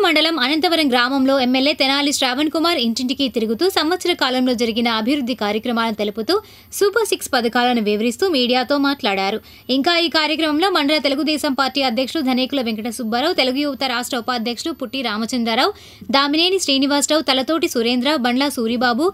మండలం అనంతవరం గ్రామంలో ఎమ్మెల్యే తెనాలి శ్రావణ్ కుమార్ ఇంటింటికి తిరుగుతూ సంవత్సర కాలంలో జరిగిన అభివృద్ధి కార్యక్రమాలను తెలుపుతూ సూపర్ 6 పథకాలను వివరిస్తూ మీడియాతో మాట్లాడారు. ఇంకా ఈ కార్యక్రమంలో మండల తెలుగుదేశం పార్టీ అధ్యక్షుడు ధనేకుల వెంకట సుబ్బారావు, తెలుగు యువత రాష్ట్ర ఉపాధ్యక్షుడు పుట్టి రామచంద్రరావు, దామినేని శ్రీనివాసరావు, తలతోటి సురేంద్ర, బండ్ల సూరిబాబు,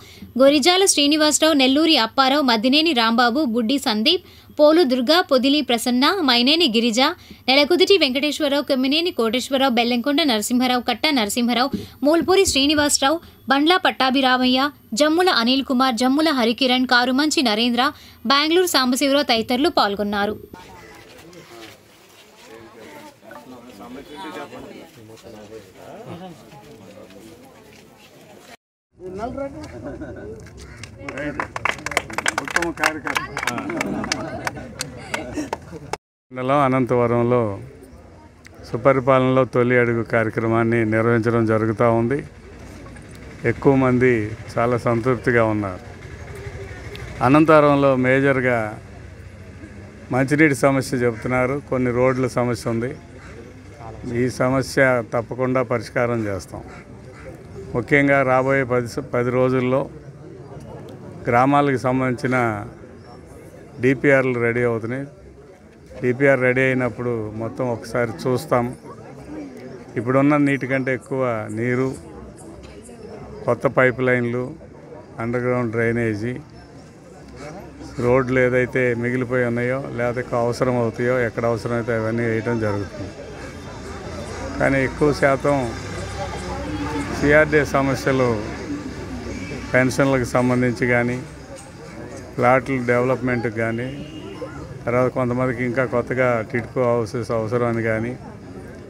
గొరిజాల శ్రీనివాసరావు, నెల్లూరి అప్పారావు, మద్దినేని రాంబాబు, బుడ్డి సందీప్, పోలు దుర్గా, పొదిలి ప్రసన్న, మైనేని గిరిజ, నెలకుదిటి వెంకటేశ్వరరావు, కొమ్మినేని కోటేశ్వరరావు, బెల్లంకొండ నరసింహరావు, కట్ట నరసింహరావు, మూల్పూరి శ్రీనివాసరావు, బండ్ల పట్టాభిరామయ్య, జమ్ముల అనిల్ కుమార్, జమ్ముల హరికిరణ్, కారుమంచి నరేంద్ర, బెంగళూరు సాంబశివరావు తదితరులు పాల్గొన్నారు. అనంతవరంలో సుపరిపాలనలో తొలి అడుగు కార్యక్రమాన్ని నిర్వహించడం జరుగుతూ ఉంది. ఎక్కువ మంది చాలా సంతృప్తిగా ఉన్నారు. అనంతవరంలో మేజర్గా మంచినీటి సమస్య చెబుతున్నారు, కొన్ని రోడ్ల సమస్య ఉంది. ఈ సమస్య తప్పకుండా పరిష్కారం చేస్తాం. ముఖ్యంగా రాబోయే 10 రోజుల్లో గ్రామాలకు సంబంధించిన డిపిఆర్లు రెడీ అవుతున్నాయి. డిపిఆర్ రెడీ అయినప్పుడు మొత్తం ఒకసారి చూస్తాం. ఇప్పుడున్న నీటి కంటే ఎక్కువ నీరు, కొత్త పైప్ లైన్లు, అండర్గ్రౌండ్ డ్రైనేజీ, రోడ్లు ఏదైతే మిగిలిపోయి ఉన్నాయో లేకపోతే అవసరం అవుతాయో, ఎక్కడ అవసరమైతే అవన్నీ వేయడం జరుగుతుంది. కానీ ఎక్కువ శాతం సిఆర్డీ సమస్యలు పెన్షన్లకు సంబంధించి కానీ, ప్లాట్ల డెవలప్మెంట్కి కానీ, తర్వాత కొంతమందికి ఇంకా కొత్తగా టిడ్కో హౌసెస్ అవసరం అని కానీ,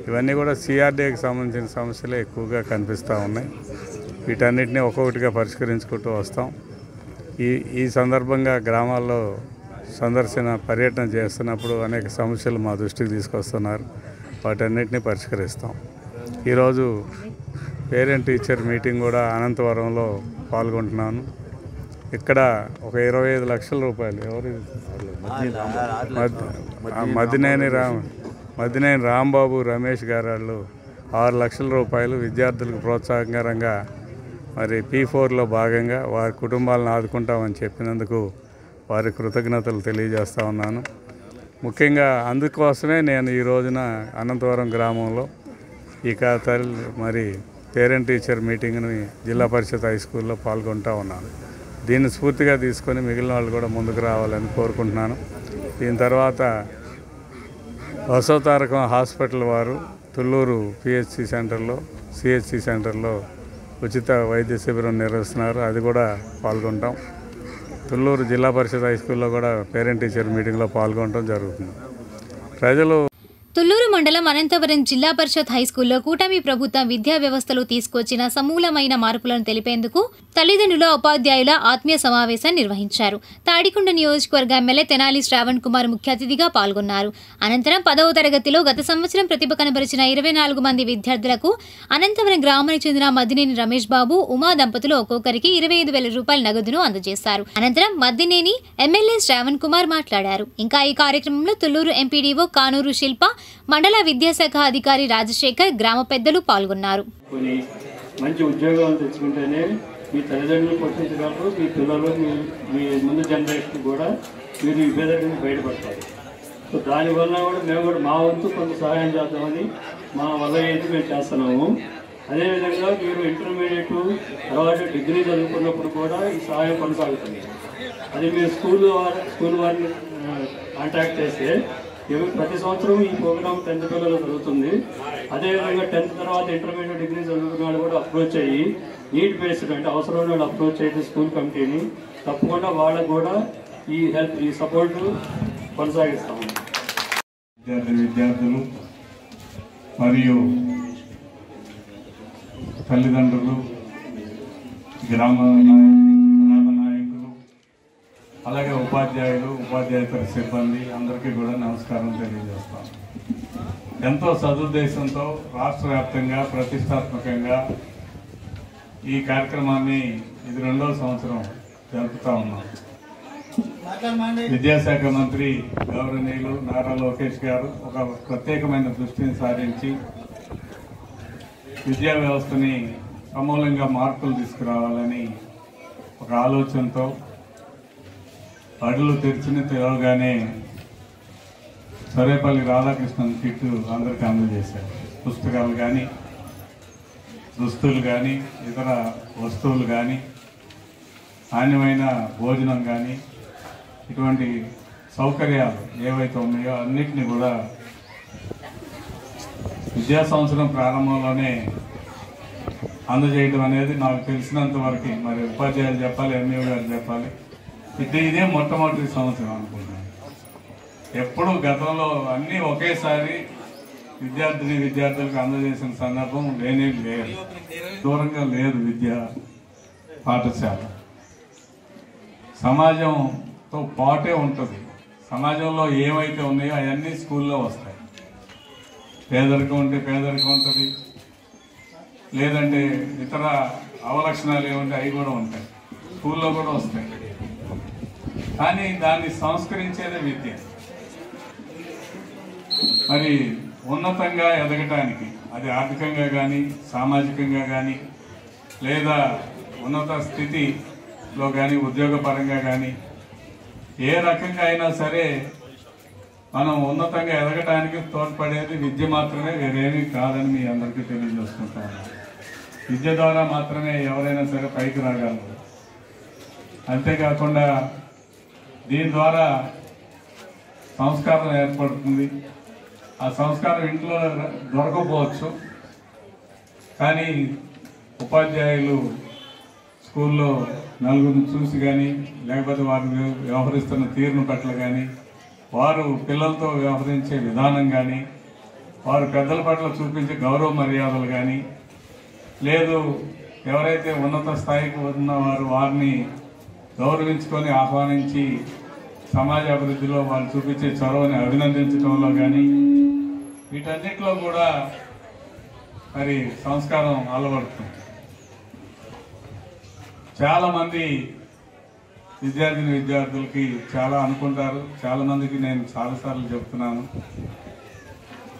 ఇవన్నీ కూడా సిఆర్డీకి సంబంధించిన సమస్యలే ఎక్కువగా కనిపిస్తూ ఉన్నాయి. వీటన్నిటిని ఒక్కొక్కటిగా పరిష్కరించుకుంటూ వస్తాం. ఈ సందర్భంగా గ్రామాల్లో పర్యటన చేస్తున్నప్పుడు అనేక సమస్యలు మా దృష్టికి తీసుకొస్తున్నారు. వాటన్నిటిని పరిష్కరిస్తాం. ఈరోజు పేరెంట్ టీచర్ మీటింగ్ కూడా అనంతవరంలో పాల్గొంటున్నాను. ఇక్కడ ఒక 25 లక్షల రూపాయలు మద్దినేని రాంబాబు, రమేష్ గారు వాళ్ళు 6 లక్షల రూపాయలు విద్యార్థులకు ప్రోత్సాహకరంగా మరి P4లో భాగంగా వారి కుటుంబాలను ఆదుకుంటామని చెప్పినందుకు వారి కృతజ్ఞతలు తెలియజేస్తూ ఉన్నాను. ముఖ్యంగా అందుకోసమే నేను ఈ రోజున అనంతవరం గ్రామంలో మరి పేరెంట్ టీచర్ మీటింగ్ని జిల్లా పరిషత్ హై స్కూల్లో పాల్గొంటూ ఉన్నాను. దీన్ని స్ఫూర్తిగా తీసుకొని మిగిలిన వాళ్ళు కూడా ముందుకు రావాలని కోరుకుంటున్నాను. దీని తర్వాత బసవతారకం హాస్పిటల్ వారు తుళ్ళూరు CHC సెంటర్లో ఉచిత వైద్య శిబిరం నిర్వహిస్తున్నారు. అది కూడా పాల్గొంటాం. తుళ్ళూరు జిల్లా పరిషత్ హై స్కూల్లో కూడా పేరెంట్ టీచర్ మీటింగ్లో పాల్గొనడం జరుగుతుంది. ప్రజలు తుళ్ళూరు మండలం అనంతవరం జిల్లా పరిషత్ హైస్కూల్లో కూటమి ప్రభుత్వం విద్యా వ్యవస్థలో తీసుకొచ్చిన సమూలమైన మార్పులను తెలిపేందుకు తల్లిదండ్రుల, ఉపాధ్యాయుల ఆత్మీయ సమావేశం నిర్వహించారు. తాడికొండ నియోజకవర్గ ఎమ్మెల్యే తెనాలి శ్రావణ్ కుమార్ ముఖ్య అతిథిగా పాల్గొన్నారు. అనంతరం 10వ తరగతిలో గత సంవత్సరం ప్రతిభ కనబరిచిన 24 మంది విద్యార్థులకు అనంతవరం గ్రామానికి చెందిన మద్దినేని రమేష్ బాబు, ఉమా దంపతులు ఒక్కొక్కరికి 25,000 రూపాయల నగదును అందజేశారు. అనంతరం మద్దినేని ఎమ్మెల్యే శ్రావణ్ కుమార్ మాట్లాడారు. ఇంకా ఈ కార్యక్రమంలో తుళ్ళూరు ఎంపీడీఓ కానూరు శిల్ప, మండల విద్యాశాఖ అధికారి రాజశేఖర్, గ్రామ పెద్దలు పాల్గొన్నారు. మంచి ఉద్యోగాలు తెచ్చుకుంటేనే మీ తల్లిదండ్రులు పోషించగలరు, మీ పిల్లలు, మీ ముందు జనరేషన్ కూడా మీరు ఈ పేద నుంచి బయటపడతారు. సో దానివల్ల కూడా మేము కూడా మా వంతు కొంత సహాయం చేద్దామని మా వల్ల ఏంటి మేము చేస్తున్నాము. అదేవిధంగా మీరు ఇంటర్మీడియట్ తర్వాత డిగ్రీ చదువుకున్నప్పుడు కూడా ఈ సహాయం కొనసాగుతుంది. అది మీరు స్కూల్ వారిని కాంటాక్ట్ చేస్తే ప్రతి సంవత్సరం ఈ ప్రోగ్రామ్ 10th పిల్లలు జరుగుతుంది. అదేవిధంగా 10th తర్వాత ఇంటర్మీడియట్ డిగ్రీ చదువుకున్న వాళ్ళు కూడా అప్రోచ్ అయ్యి నీట్ బేస్డ్ అంటే అవసరమైన వాళ్ళు అప్రోచ్ అయితే స్కూల్ కమిటీని తప్పకుండా వాళ్ళకు కూడా ఈ సపోర్ట్ కొనసాగిస్తాము. విద్యార్థులు మరియు తల్లిదండ్రులు, గ్రామ నాయకులు, అలాగే ఉపాధ్యాయేతర సిబ్బంది అందరికీ కూడా నమస్కారం తెలియజేస్తాను. ఎంతో సదుద్దేశంతో రాష్ట్ర వ్యాప్తంగా ప్రతిష్టాత్మకంగా ఈ కార్యక్రమాన్ని ఇది 2వ సంవత్సరం జరుపుతూ ఉన్నాం. విద్యాశాఖ మంత్రి గౌరవనీయులు నారా లోకేష్ గారు ఒక ప్రత్యేకమైన దృష్టిని సారించి విద్యా వ్యవస్థని సమూలంగా మార్పులు తీసుకురావాలని ఒక ఆలోచనతో బడులు తెరవగానే సరేపల్లి రాధాకృష్ణన్ కిట్ అందరికీ అందజేశారు. పుస్తకాలు కానీ, దుస్తులు కానీ, ఇతర వస్తువులు కానీ, నాణ్యమైన భోజనం కానీ, ఇటువంటి సౌకర్యాలు ఏవైతే ఉన్నాయో అన్నిటినీ కూడా విద్యా సంవత్సరం ప్రారంభంలోనే అందజేయడం అనేది నాకు తెలిసినంత వరకు, మరి ఉపాధ్యాయులు చెప్పాలి, ఎంఈఓ గారు చెప్పాలి, ఇదే మొట్టమొదటి సంవత్సరం అనుకుంటున్నాను. ఎప్పుడు గతంలో అన్నీ ఒకేసారి విద్యార్థులకు అందజేసిన సందర్భం లేనే లేదు. దూరంగా లేదు విద్యా పాఠశాల. సమాజంతో పాటే ఉంటుంది. సమాజంలో ఏవైతే ఉన్నాయో అవన్నీ స్కూల్లో వస్తాయి. పేదరికం ఉంటే పేదరికం ఉంటుంది, లేదంటే ఇతర అవలక్షణాలు ఏముంటే అవి కూడా ఉంటాయి, స్కూల్లో కూడా వస్తాయి. కానీ దాన్ని సంస్కరించేదే విద్య. మరి ఉన్నతంగా ఎదగటానికి అది ఆర్థికంగా కానీ, సామాజికంగా కానీ, లేదా ఉన్నత స్థితిలో కానీ, ఉద్యోగపరంగా కానీ ఏ రకంగా అయినా సరే మనం ఉన్నతంగా ఎదగటానికి తోడ్పడేది విద్య మాత్రమే, వేరేమీ కాదని మీ అందరికీ తెలియజేసుకుంటాను. విద్య ద్వారా మాత్రమే ఎవరైనా సరే పైకి రాగలరు. అంతేకాకుండా దీని ద్వారా సంస్కారం ఏర్పడుతుంది. ఆ సంస్కారం ఇంట్లో దొరకపోవచ్చు, కానీ ఉపాధ్యాయులు స్కూల్లో నలుగురిని చూసి కానీ, లేకపోతే వారు వ్యవహరిస్తున్న తీరును పట్ల కానీ, వారు పిల్లలతో వ్యవహరించే విధానం కానీ, వారు పెద్దల పట్ల చూపించే గౌరవ మర్యాదలు కానీ, లేదు ఎవరైతే ఉన్నత స్థాయికి ఉన్నవారు వారిని గౌరవించుకొని ఆహ్వానించి సమాజ అభివృద్ధిలో వాళ్ళు చూపించే చొరవని అభినందించడంలో కానీ, వీటన్నిటిలో కూడా మరి సంస్కారం అలవడుతుంది. చాలామంది విద్యార్థులకి చాలా అనుకుంటారు. చాలామందికి నేను చాలాసార్లు చెప్తున్నాను,